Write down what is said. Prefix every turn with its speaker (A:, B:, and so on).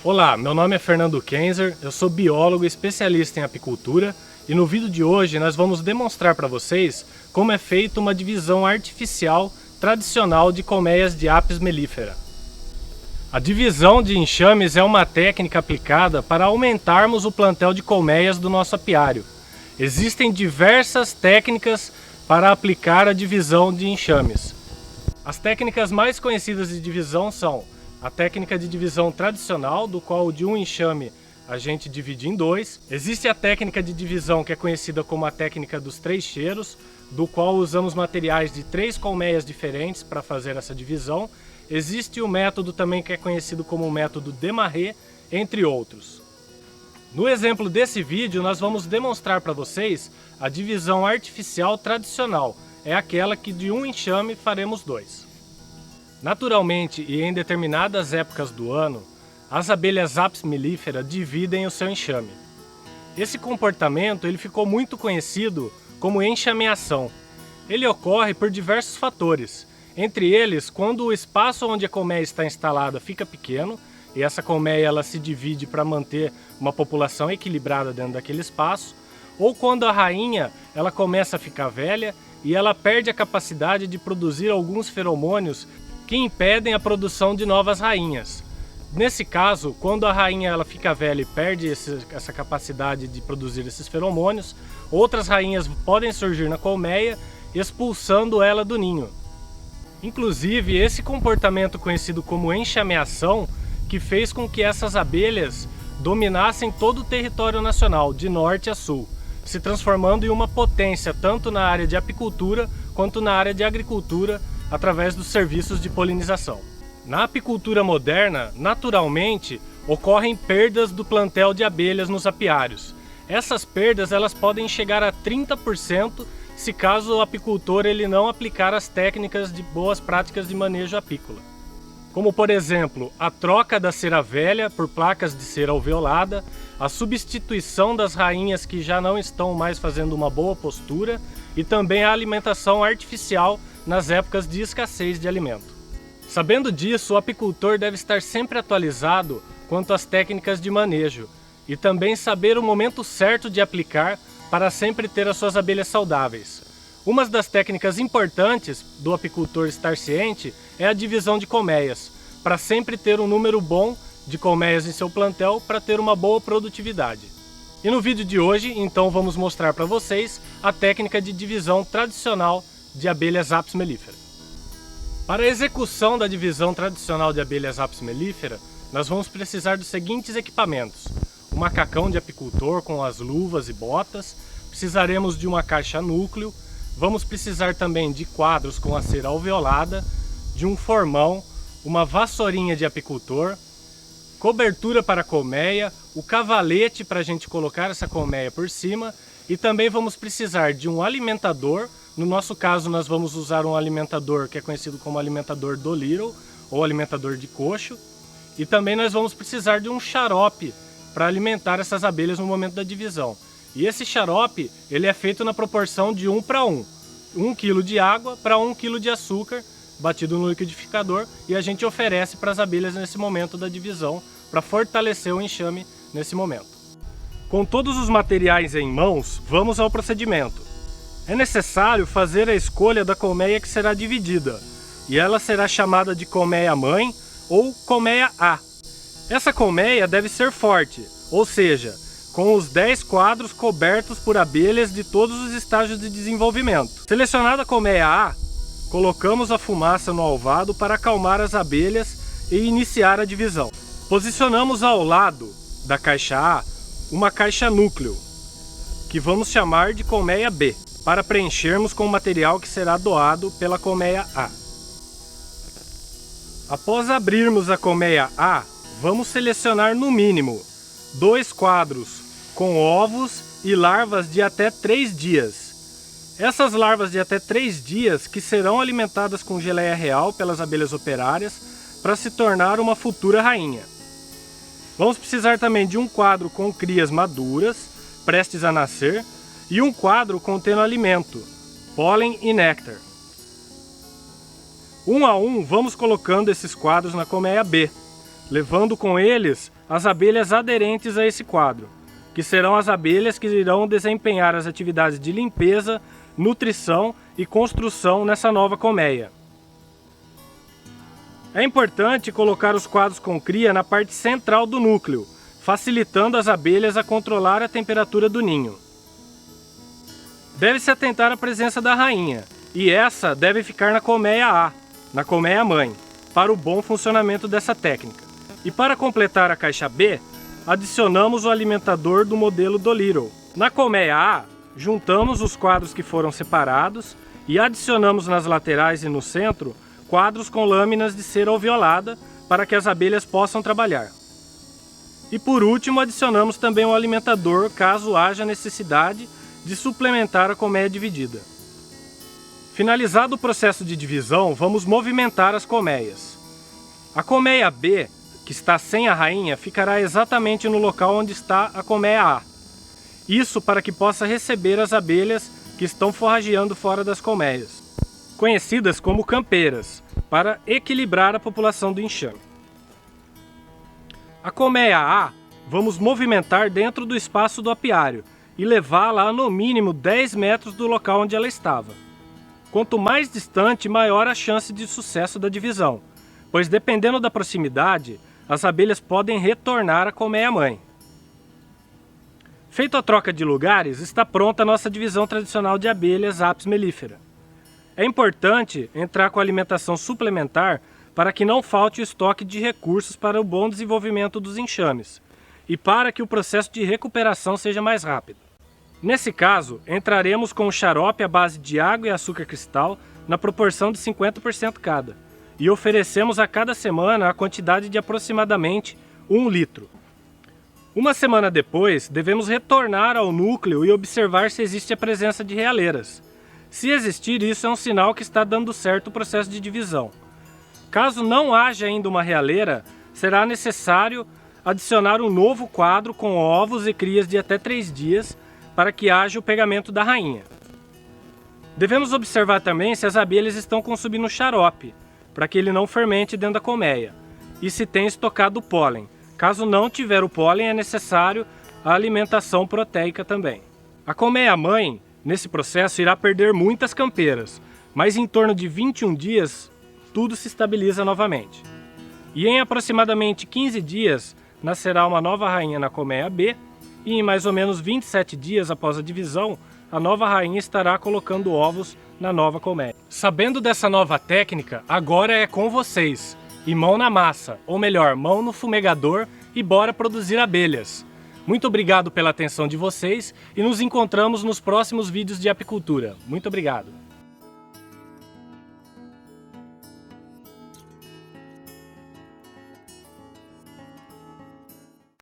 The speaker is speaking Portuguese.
A: Olá, meu nome é Fernando Kenzer, eu sou biólogo especialista em apicultura e no vídeo de hoje nós vamos demonstrar para vocês como é feita uma divisão artificial tradicional de colmeias de Apis mellifera. A divisão de enxames é uma técnica aplicada para aumentarmos o plantel de colmeias do nosso apiário. Existem diversas técnicas para aplicar a divisão de enxames. As técnicas mais conhecidas de divisão são a técnica de divisão tradicional, do qual de um enxame a gente divide em dois. Existe a técnica de divisão que é conhecida como a técnica dos 3 cheiros, do qual usamos materiais de 3 colmeias diferentes para fazer essa divisão. Existe o método também que é conhecido como o método Desmarest, entre outros. No exemplo desse vídeo nós vamos demonstrar para vocês a divisão artificial tradicional. É aquela que de um enxame faremos 2. Naturalmente e em determinadas épocas do ano, as abelhas Apis mellifera dividem o seu enxame. Esse comportamento ele ficou muito conhecido como enxameação. Ele ocorre por diversos fatores, entre eles quando o espaço onde a colmeia está instalada fica pequeno, e essa colmeia ela se divide para manter uma população equilibrada dentro daquele espaço, ou quando a rainha ela começa a ficar velha e ela perde a capacidade de produzir alguns feromônios que impedem a produção de novas rainhas. Nesse caso, quando a rainha ela fica velha e perde essa capacidade de produzir esses feromônios, outras rainhas podem surgir na colmeia, expulsando ela do ninho. Inclusive, esse comportamento conhecido como enxameação, que fez com que essas abelhas dominassem todo o território nacional, de norte a sul, se transformando em uma potência tanto na área de apicultura quanto na área de agricultura, através dos serviços de polinização. Na apicultura moderna, naturalmente, ocorrem perdas do plantel de abelhas nos apiários. Essas perdas elas podem chegar a 30% se caso o apicultor ele não aplicar as técnicas de boas práticas de manejo apícola. Como por exemplo, a troca da cera velha por placas de cera alveolada, a substituição das rainhas que já não estão mais fazendo uma boa postura e também a alimentação artificial nas épocas de escassez de alimento. Sabendo disso, o apicultor deve estar sempre atualizado quanto às técnicas de manejo e também saber o momento certo de aplicar para sempre ter as suas abelhas saudáveis. Uma das técnicas importantes do apicultor estar ciente é a divisão de colmeias, para sempre ter um número bom de colmeias em seu plantel para ter uma boa produtividade. E no vídeo de hoje, então, vamos mostrar para vocês a técnica de divisão tradicional de abelhas Apis mellifera. Para a execução da divisão tradicional de abelhas Apis mellifera, nós vamos precisar dos seguintes equipamentos: o macacão de apicultor com as luvas e botas, precisaremos de uma caixa núcleo, vamos precisar também de quadros com a cera alveolada, de um formão, uma vassourinha de apicultor, cobertura para a colmeia, o cavalete para a gente colocar essa colmeia por cima, e também vamos precisar de um alimentador. No nosso caso, nós vamos usar um alimentador que é conhecido como alimentador do Little, ou alimentador de coxo. E também nós vamos precisar de um xarope para alimentar essas abelhas no momento da divisão. E esse xarope, ele é feito na proporção de 1 para 1. 1 kg de água para 1 kg de açúcar, batido no liquidificador, e a gente oferece para as abelhas nesse momento da divisão, para fortalecer o enxame nesse momento. Com todos os materiais em mãos, vamos ao procedimento. É necessário fazer a escolha da colmeia que será dividida, e ela será chamada de colmeia mãe ou colmeia A. Essa colmeia deve ser forte, ou seja, com os 10 quadros cobertos por abelhas de todos os estágios de desenvolvimento. Selecionada a colmeia A, colocamos a fumaça no alvado para acalmar as abelhas e iniciar a divisão. Posicionamos ao lado da caixa A uma caixa núcleo, que vamos chamar de colmeia B, para preenchermos com o material que será doado pela colmeia A. Após abrirmos a colmeia A, vamos selecionar no mínimo 2 quadros com ovos e larvas de até 3 dias. Essas larvas de até 3 dias que serão alimentadas com geleia real pelas abelhas operárias para se tornar uma futura rainha. Vamos precisar também de um quadro com crias maduras, prestes a nascer, e um quadro contendo alimento, pólen e néctar. Um a um, vamos colocando esses quadros na colmeia B, levando com eles as abelhas aderentes a esse quadro, que serão as abelhas que irão desempenhar as atividades de limpeza, nutrição e construção nessa nova colmeia. É importante colocar os quadros com cria na parte central do núcleo, facilitando as abelhas a controlar a temperatura do ninho. Deve-se atentar à presença da rainha, e essa deve ficar na colmeia A, na colmeia mãe, para o bom funcionamento dessa técnica. E para completar a caixa B, adicionamos o alimentador do modelo Dolittle. Na colmeia A, juntamos os quadros que foram separados e adicionamos nas laterais e no centro quadros com lâminas de cera alveolada para que as abelhas possam trabalhar. E por último, adicionamos também um alimentador caso haja necessidade de suplementar a colmeia dividida. Finalizado o processo de divisão, vamos movimentar as colmeias. A colmeia B, que está sem a rainha, ficará exatamente no local onde está a colmeia A. Isso para que possa receber as abelhas que estão forrageando fora das colmeias, conhecidas como campeiras, para equilibrar a população do enxame. A colmeia A vamos movimentar dentro do espaço do apiário e levá-la a no mínimo 10 metros do local onde ela estava. Quanto mais distante, maior a chance de sucesso da divisão, pois dependendo da proximidade, as abelhas podem retornar à colmeia mãe. Feita a troca de lugares, está pronta a nossa divisão tradicional de abelhas Apis mellifera. É importante entrar com alimentação suplementar para que não falte o estoque de recursos para o bom desenvolvimento dos enxames e para que o processo de recuperação seja mais rápido. Nesse caso, entraremos com o xarope à base de água e açúcar cristal na proporção de 50% cada e oferecemos a cada semana a quantidade de aproximadamente 1 litro. Uma semana depois, devemos retornar ao núcleo e observar se existe a presença de realeiras. Se existir, isso é um sinal que está dando certo o processo de divisão. Caso não haja ainda uma realeira, será necessário adicionar um novo quadro com ovos e crias de até 3 dias para que haja o pegamento da rainha. Devemos observar também se as abelhas estão consumindo xarope, para que ele não fermente dentro da colmeia, e se tem estocado o pólen. Caso não tiver o pólen, é necessário a alimentação proteica também. A colmeia mãe, nesse processo, irá perder muitas campeiras, mas em torno de 21 dias, tudo se estabiliza novamente. E em aproximadamente 15 dias, nascerá uma nova rainha na colmeia B, e em mais ou menos 27 dias após a divisão, a nova rainha estará colocando ovos na nova colmeia. Sabendo dessa nova técnica, agora é com vocês. E mão na massa, ou melhor, mão no fumegador e bora produzir abelhas. Muito obrigado pela atenção de vocês e nos encontramos nos próximos vídeos de apicultura. Muito obrigado.